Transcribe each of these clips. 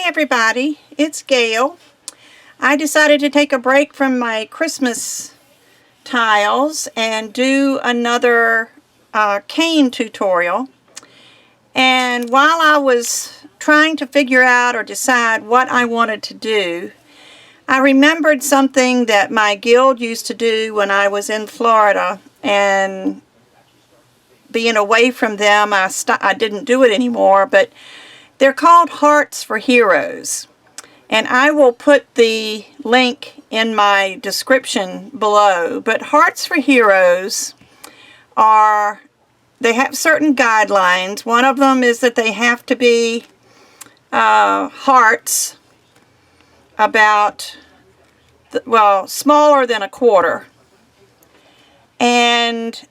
everybody, it's Gayle. I decided to take a break from my Christmas tiles and do another cane tutorial. And while I was trying to figure out or decide what I wanted to do, I remembered something that my guild used to do when I was in Florida, and being away from them, I didn't do it anymore, but they're called Hearts for Heroes. And I will put the link in my description below. But Hearts for Heroes they have certain guidelines. One of them is that they have to be hearts about, smaller than a quarter. And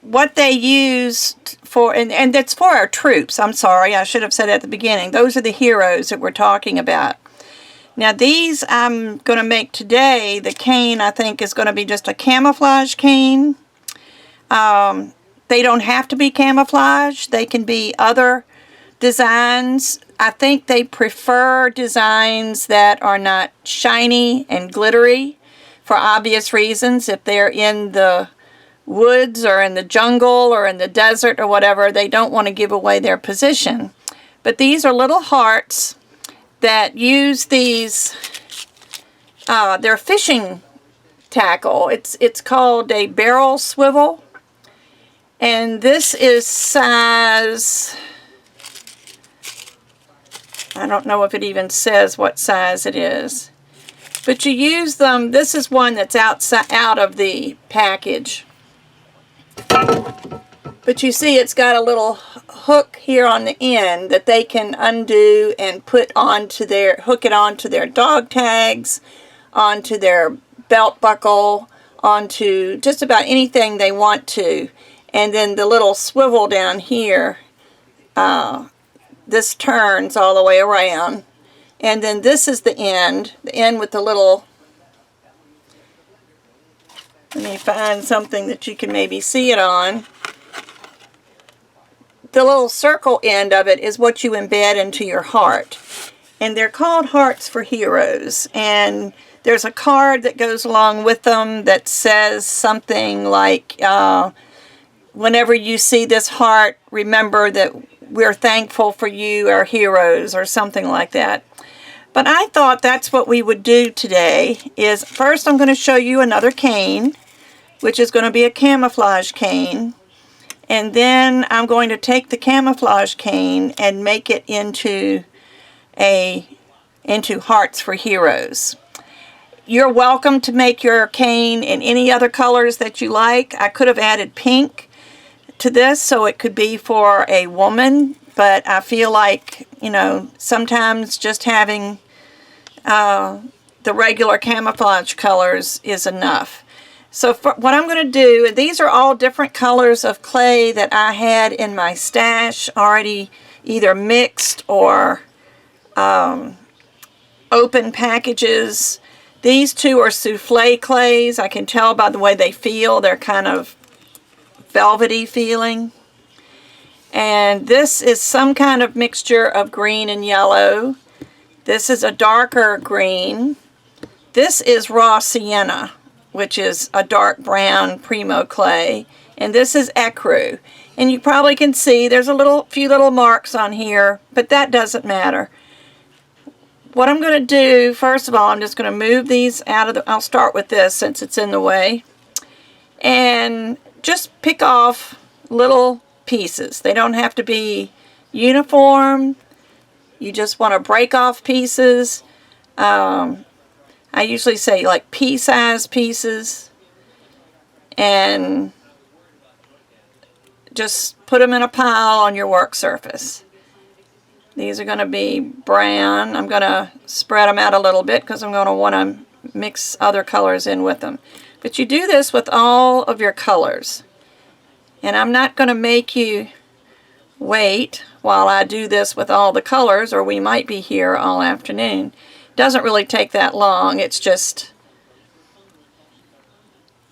what they use for, and that's for our troops. I'm sorry, I should have said at the beginning. Those are the heroes that we're talking about. Now these I'm going to make today, the cane I think is going to be just a camouflage cane. They don't have to be camouflage. They can be other designs. I think they prefer designs that are not shiny and glittery for obvious reasons. If they're in the woods or in the jungle or in the desert or whatever, they don't want to give away their position. But these are little hearts that use these, they're fishing tackle. It's called a barrel swivel, and this is size, I don't know if it even says what size it is, but you use them. This is one that's out of the package. But you see it's got a little hook here on the end that they can undo and hook it onto their dog tags, onto their belt buckle, onto just about anything they want to. And then the little swivel down here, this turns all the way around. And then this is the end with the little, let me find something that you can maybe see it on. The little circle end of it is what you embed into your heart. And they're called Hearts for Heroes. And there's a card that goes along with them that says something like, whenever you see this heart, remember that we're thankful for you, our heroes, or something like that. But I thought that's what we would do today. Is first I'm going to show you another cane, which is going to be a camouflage cane. And then I'm going to take the camouflage cane and make it into Hearts for Heroes. You're welcome to make your cane in any other colors that you like. I could have added pink to this so it could be for a woman, but I feel like, sometimes just having the regular camouflage colors is enough. So what I'm going to do, these are all different colors of clay that I had in my stash already either mixed or open packages. These two are souffle clays. I can tell by the way they feel. They're kind of velvety feeling. And this is some kind of mixture of green and yellow. This is a darker green. This is raw sienna, which is a dark brown primo clay, and this is ecru. And you probably can see there's a few little marks on here, but that doesn't matter. What I'm going to do, first of all, I'm just going to move these out of I'll start with this since it's in the way, and just pick off little pieces. They don't have to be uniform. You just want to break off pieces. I usually say like pea-sized pieces, and just put them in a pile on your work surface. These are going to be brown. I'm going to spread them out a little bit because I'm going to want to mix other colors in with them. But you do this with all of your colors. And I'm not going to make you wait while I do this with all the colors, or we might be here all afternoon. Doesn't really take that long. It's just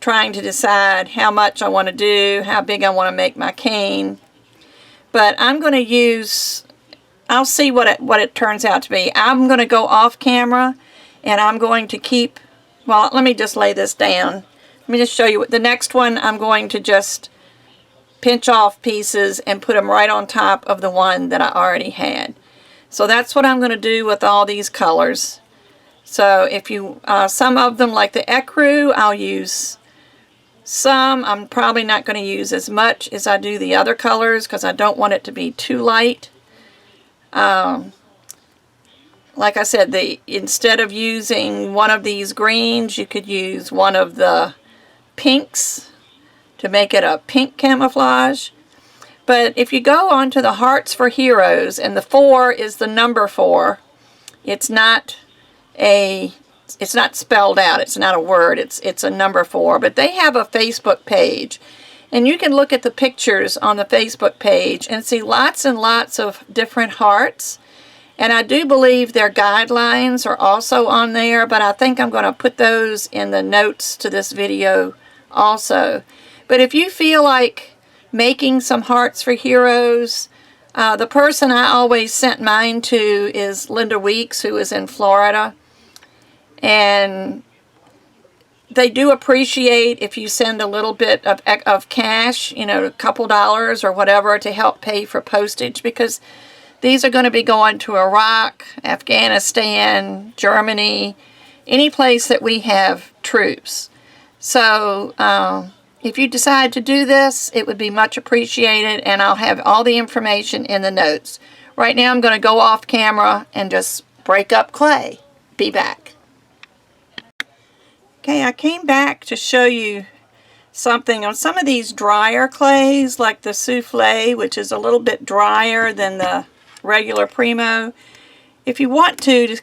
trying to decide how much I want to do, how big I want to make my cane. But I'm going to use I'll see what it turns out to be. I'm going to go off camera, and I'm going to keep, well, let me just lay this down. Let me just show you. The next one, I'm going to just pinch off pieces and put them right on top of the one that I already had. So that's what I'm going to do with all these colors. So if you, some of them like the ecru, I'll use some. I'm probably not going to use as much as I do the other colors because I don't want it to be too light. Like I said, instead of using one of these greens, you could use one of the pinks to make it a pink camouflage. But if you go on to the Hearts for Heroes, and the 4 is the number 4, it's not spelled out, it's not a word, it's a number 4, but they have a Facebook page, and you can look at the pictures on the Facebook page and see lots and lots of different hearts. And I do believe their guidelines are also on there, but I think I'm going to put those in the notes to this video also. But if you feel like making some Hearts for Heroes, the person I always sent mine to is Linda Weeks, who is in Florida. And they do appreciate if you send a little bit of cash, you know, a couple dollars or whatever to help pay for postage, because these are going to be going to Iraq, Afghanistan, Germany, any place that we have troops. So if you decide to do this, it would be much appreciated, and I'll have all the information in the notes. Right now I'm going to go off camera and just break up clay. Be back. Okay, I came back to show you something on some of these drier clays, like the Souffle, which is a little bit drier than the regular Primo. If you want to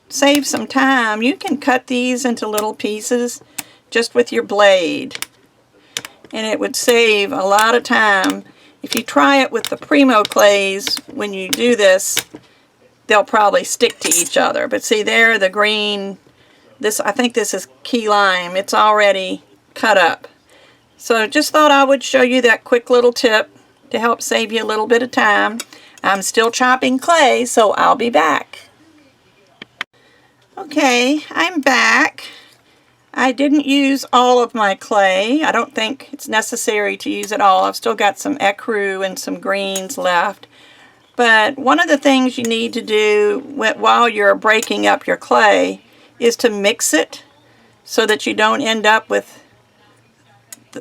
save some time, you can cut these into little pieces just with your blade, and it would save a lot of time. If you try it with the Primo clays, when you do this, they'll probably stick to each other. But see there, the green, I think this is key lime. It's already cut up. So just thought I would show you that quick little tip to help save you a little bit of time. I'm still chopping clay, so I'll be back. Okay, I'm back. I didn't use all of my clay. I don't think it's necessary to use it all. I've still got some ecru and some greens left. But one of the things you need to do while you're breaking up your clay is to mix it so that you don't end up with,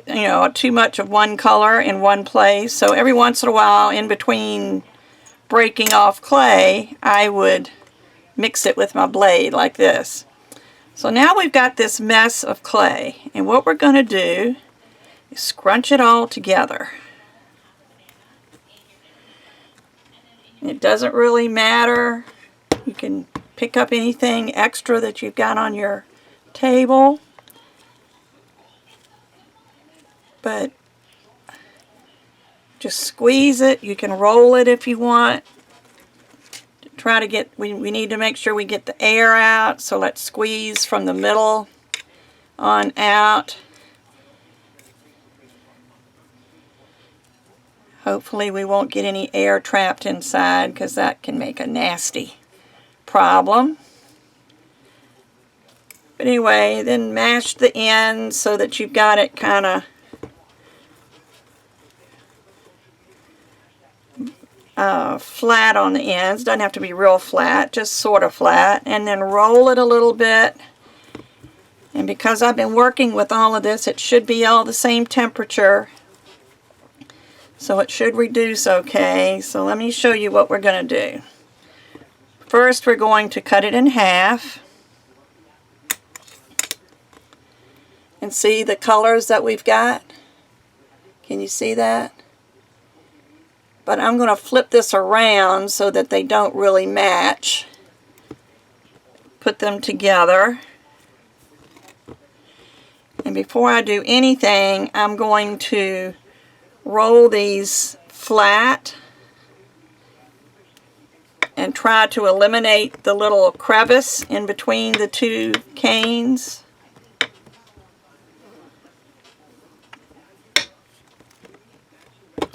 you know, too much of one color in one place. So every once in a while, in between breaking off clay, I would mix it with my blade like this. So now we've got this mess of clay, and what we're going to do is scrunch it all together. It doesn't really matter. You can pick up anything extra that you've got on your table, but just squeeze it. You can roll it if you want. Try to get, we need to make sure we get the air out, so let's squeeze from the middle on out. Hopefully we won't get any air trapped inside, because that can make a nasty problem. But anyway, then mash the ends so that you've got it kind of flat on the ends. Doesn't have to be real flat, just sort of flat. And then roll it a little bit. And because I've been working with all of this, it should be all the same temperature. So it should reduce okay. So let me show you what we're going to do. First, we're going to cut it in half. And see the colors that we've got? Can you see that? But I'm going to flip this around so that they don't really match. Put them together. And before I do anything, I'm going to roll these flat and try to eliminate the little crevice in between the two canes.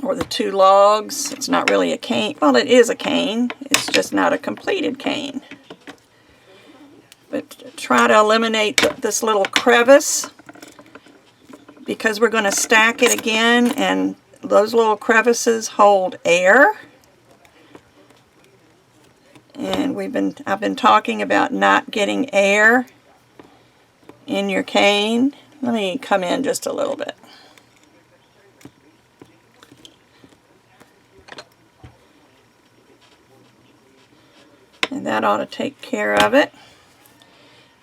Or the two logs. It's not really a cane. Well, it is a cane. It's It's just not a completed cane. But try to eliminate this little crevice, because we're going to stack it again, and those little crevices hold air. And I've been talking about not getting air in your cane. Let me come in just a little bit. And that ought to take care of it.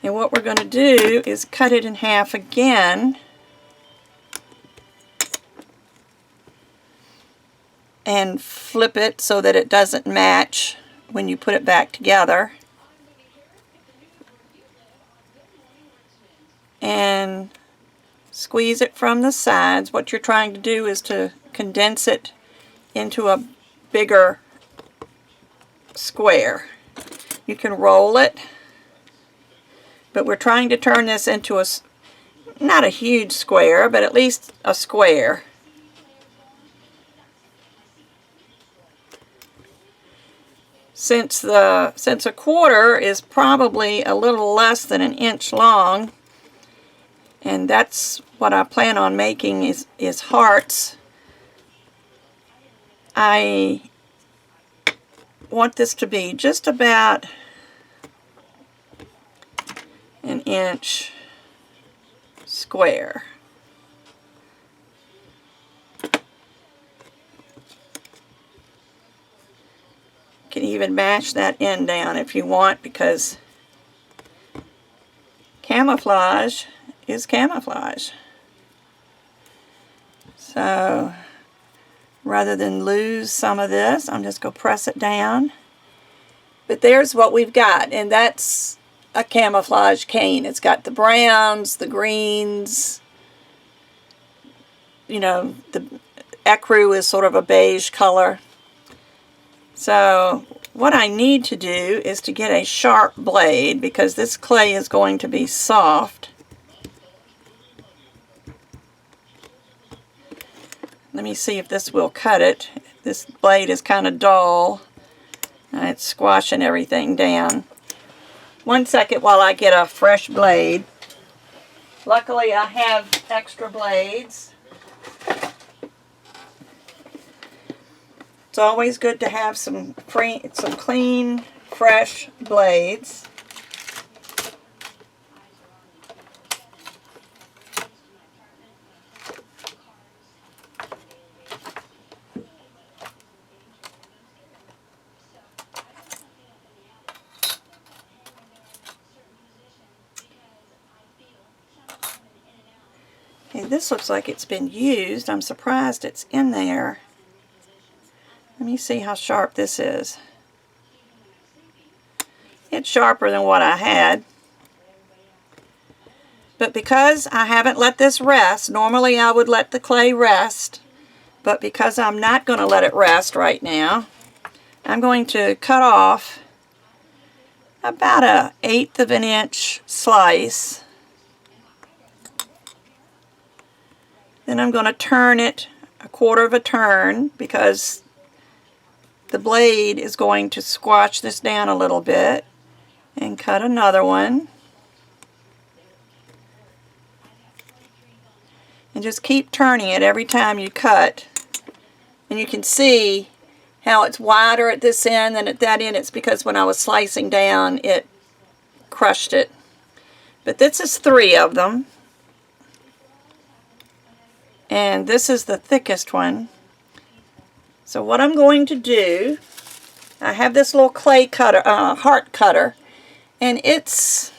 And what we're going to do is cut it in half again. And flip it so that it doesn't match when you put it back together. And squeeze it from the sides. What you're trying to do is to condense it into a bigger square. You can roll it, but we're trying to turn this into not a huge square, but at least a square. Since a quarter is probably a little less than an inch long, and that's what I plan on making is hearts, I want this to be just about an inch square. You can even mash that end down if you want, because camouflage is camouflage. So rather than lose some of this, I'm just going to press it down. But there's what we've got, and that's a camouflage cane. It's got the browns, the greens, you know, the ecru is sort of a beige color. So what I need to do is to get a sharp blade, because this clay is going to be soft. Let me see if this will cut it. This blade is kind of dull. It's squashing everything down. 1 second while I get a fresh blade. Luckily I have extra blades. It's always good to have some clean, fresh blades. Okay, this looks like it's been used. I'm surprised it's in there. Let me see how sharp this is. It's sharper than what I had. But because I haven't let this rest, normally I would let the clay rest, but because I'm not going to let it rest right now, I'm going to cut off about 1/8 of an inch slice. Then I'm going to turn it 1/4 of a turn, because the blade is going to squash this down a little bit, and cut another one. And just keep turning it every time you cut. And you can see how it's wider at this end than at that end. It's because when I was slicing down, it crushed it. But this is 3 of them. And this is the thickest one. So what I'm going to do, I have this little clay cutter, heart cutter, and it's,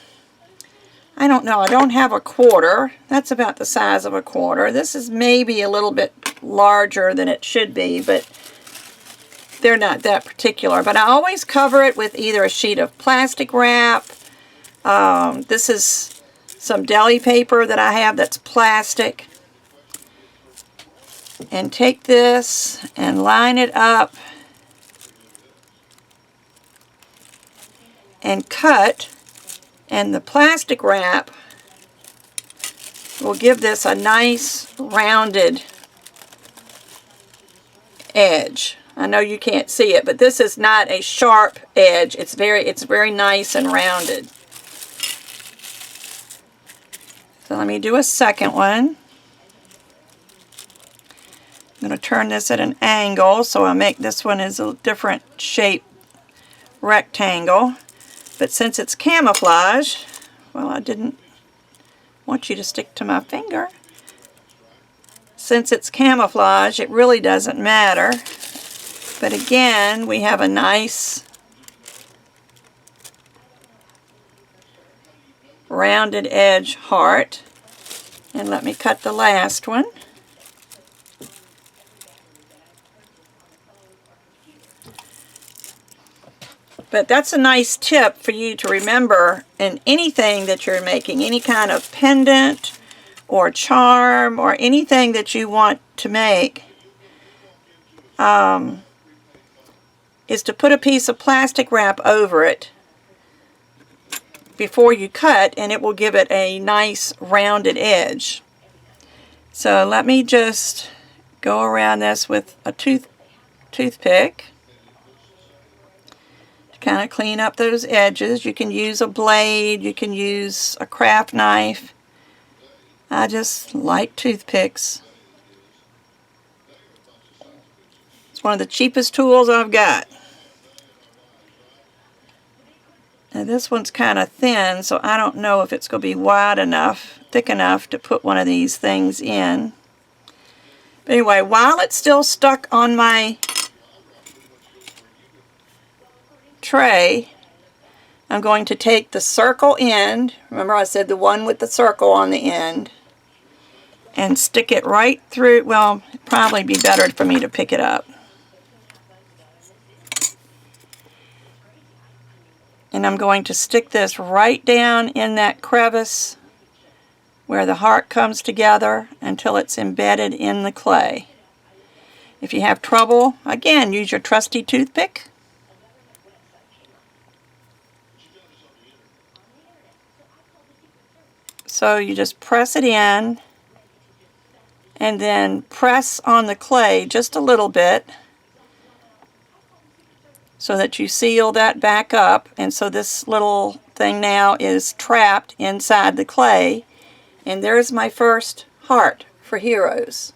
I don't know, I don't have a 1/4. That's about the size of a 1/4. This is maybe a little bit larger than it should be, but they're not that particular. But I always cover it with either a sheet of plastic wrap. This is some deli paper that I have that's plastic. And take this and line it up and cut, and the plastic wrap will give this a nice rounded edge. I know you can't see it, but this is not a sharp edge. It's very nice and rounded. So let me do a second one. I'm going to turn this at an angle, so I'll make this one as a different shape rectangle. But since it's camouflage, well, I didn't want you to stick to my finger. Since it's camouflage, it really doesn't matter. But again, we have a nice rounded edge heart. And let me cut the last one. But that's a nice tip for you to remember in anything that you're making, any kind of pendant or charm or anything that you want to make, is to put a piece of plastic wrap over it before you cut, and it will give it a nice rounded edge. So let me just go around this with a toothpick. Kind of clean up those edges. You can use a blade, you can use a craft knife. I just like toothpicks. It's one of the cheapest tools I've got. Now this one's kind of thin, so I don't know if it's going to be wide enough, thick enough to put one of these things in. But anyway, while it's still stuck on my tray, I'm going to take the circle end, remember I said the one with the circle on the end, and stick it right through. Well, it'd probably be better for me to pick it up. And I'm going to stick this right down in that crevice where the heart comes together until it's embedded in the clay. If you have trouble, again, use your trusty toothpick. So you just press it in and then press on the clay just a little bit so that you seal that back up, and so this little thing now is trapped inside the clay, and there's my first heart for Heroes.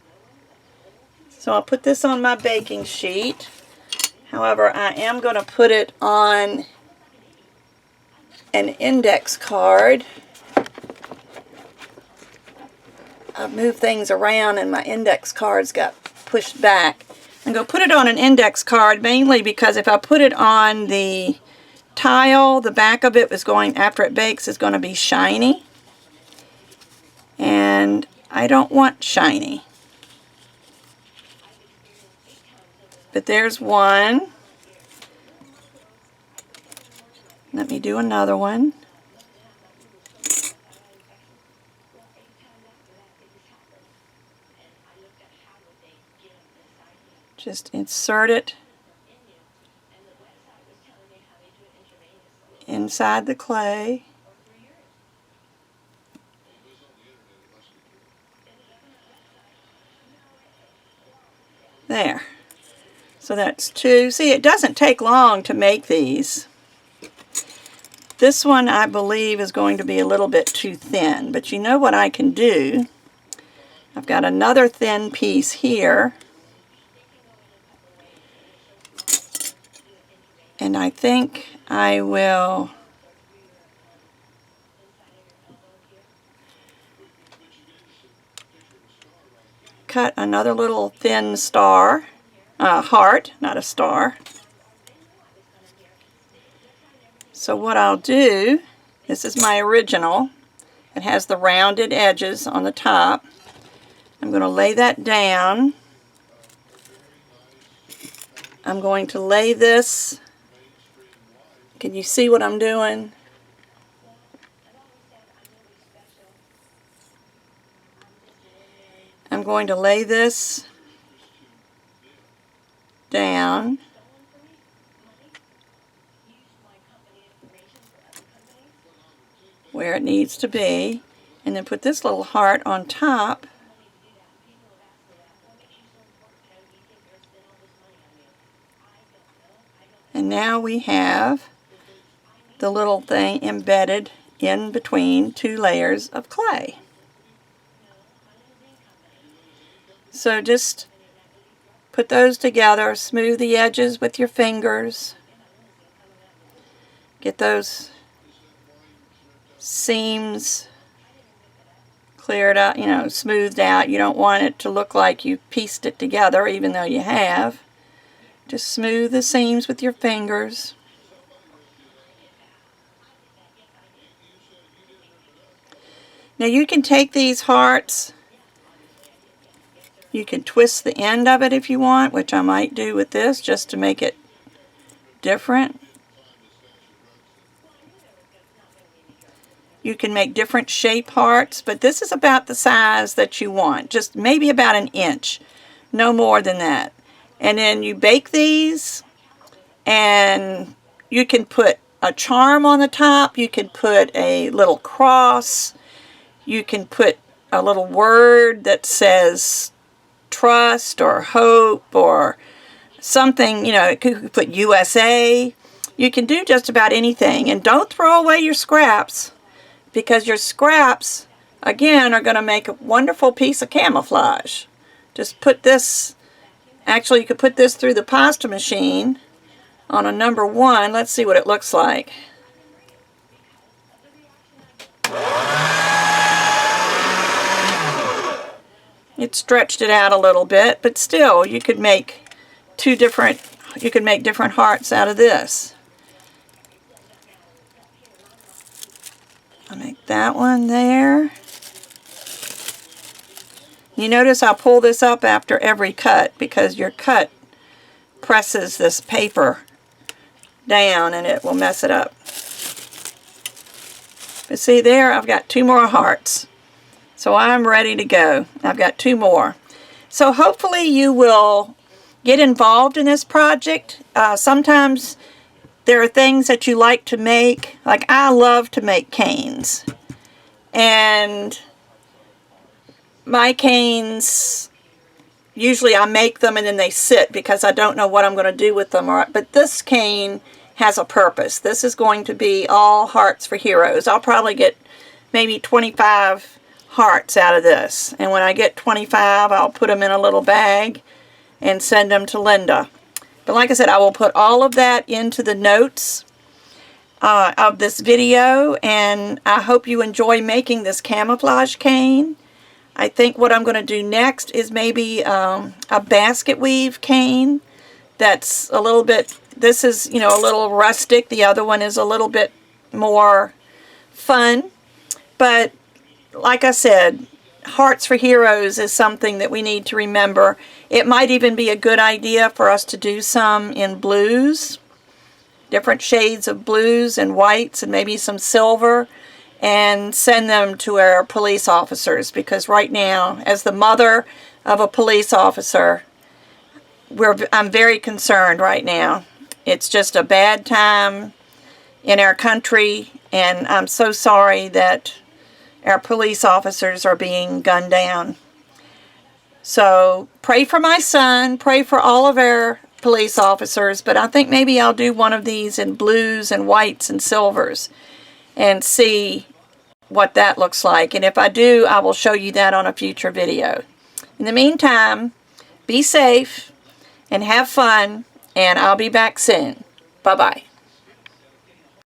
So I'll put this on my baking sheet. However, I am going to put it on an index card. I've moved things around and my index cards got pushed back. I'm going to put it on an index card mainly because if I put it on the tile, the back of it is going, after it bakes, is going to be shiny. And I don't want shiny. But there's one. Let me do another one. Just insert it inside the clay. There. So that's two. See, it doesn't take long to make these. This one, I believe, is going to be a little bit too thin, but you know what I can do? I've got another thin piece here. And I think I will cut another little thin star, heart, not a star. So what I'll do, this is my original. It has the rounded edges on the top. I'm going to lay that down. I'm going to lay this. Can you see what I'm doing? I'm going to lay this down. Where it needs to be, and then put this little heart on top. we have the little thing embedded in between two layers of clay. So just put those together, smooth the edges with your fingers. Get those seams cleared out, smoothed out. You don't want it to look like you pieced it together, even though you have. Just smooth the seams with your fingers. Now you can take these hearts, you can twist the end of it if you want, which I might do with this just to make it different. You can make different shape hearts, but this is about the size that you want, just maybe about an inch, no more than that. And then you bake these, and you can put a charm on the top, you can put a little cross, you can put a little word that says trust or hope or something, you could put USA. You can do just about anything. And don't throw away your scraps, because your scraps, again, are going to make a wonderful piece of camouflage. Just put this, actually you could put this through the pasta machine on a number 1. Let's see what it looks like. It stretched it out a little bit, but still you could make different hearts out of this. I'll make that one there. You notice I'll pull this up after every cut, because your cut presses this paper down and it will mess it up. But see there, I've got 2 more hearts. So I'm ready to go. I've got 2 more. So hopefully you will get involved in this project. Sometimes there are things that you like to make. Like I love to make canes. And my canes, usually I make them and then they sit because I don't know what I'm going to do with them. But this cane has a purpose. This is going to be all Hearts for Heroes. I'll probably get maybe 25 hearts out of this, and when I get 25 I'll put them in a little bag and send them to Linda. But like I said, I will put all of that into the notes of this video, and I hope you enjoy making this camouflage cane. I think what I'm going to do next is maybe a basket weave cane that's a little bit, this is a little rustic, the other one is a little bit more fun. But like I said, Hearts for Heroes is something that we need to remember. It might even be a good idea for us to do some in blues, different shades of blues and whites and maybe some silver, and send them to our police officers, because right now, as the mother of a police officer, I'm very concerned right now. It's just a bad time in our country, and I'm so sorry that our police officers are being gunned down. So pray for my son, pray for all of our police officers, but I think maybe I'll do one of these in blues and whites and silvers and see what that looks like. And if I do, I will show you that on a future video. In the meantime, be safe and have fun, and I'll be back soon. Bye-bye.